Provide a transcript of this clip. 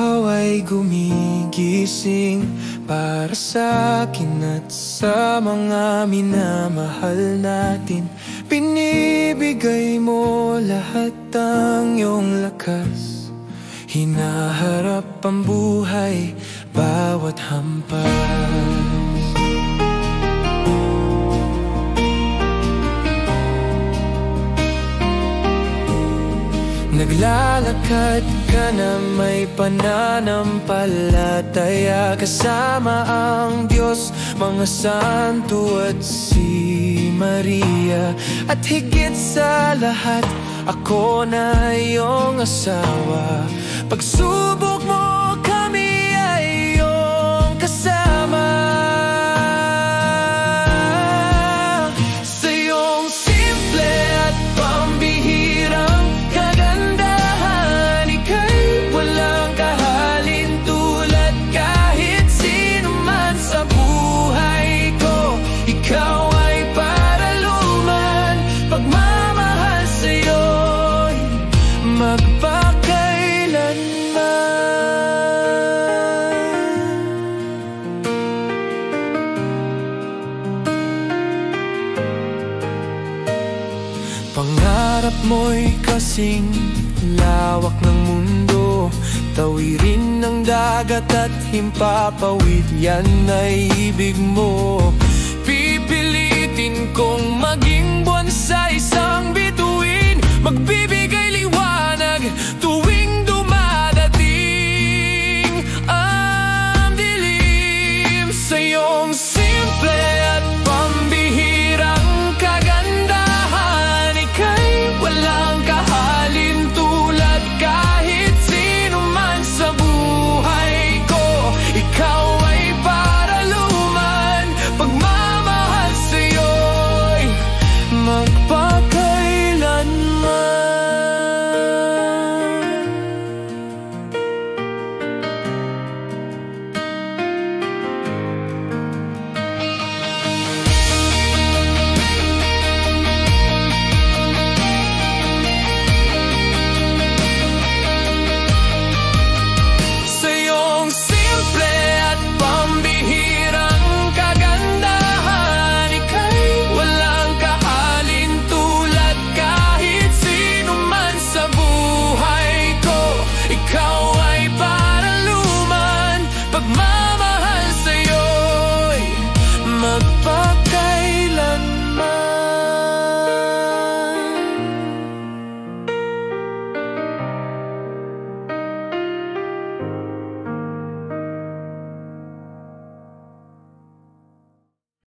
ikaw ay gumigising para sa akin at sa mga minamahal natin. Binibigay mo lahat ng iyong lakas, hinaharap ang buhay, bawat hampas. Naglalakad ka na may pananampalataya, kasama ang Diyos, mga santo at si Maria. At higit sa lahat, ako na iyong asawa. Pagsubok mo, kami ay iyong kasama. Sa iyong simple at pambihirang kagandahan, ika'y walang kahalin tulad kahit sino man sa buhay ko. Ikaw ay paraluman, pagmamahal sa'yo'y magpakailanman. Pangarap mo'y kasing lawak ng mundo, tawirin ng dagat at himpapawid, yan ay ibig mo. Pipilitin kong maging buwan sa isang bituin, magbibigay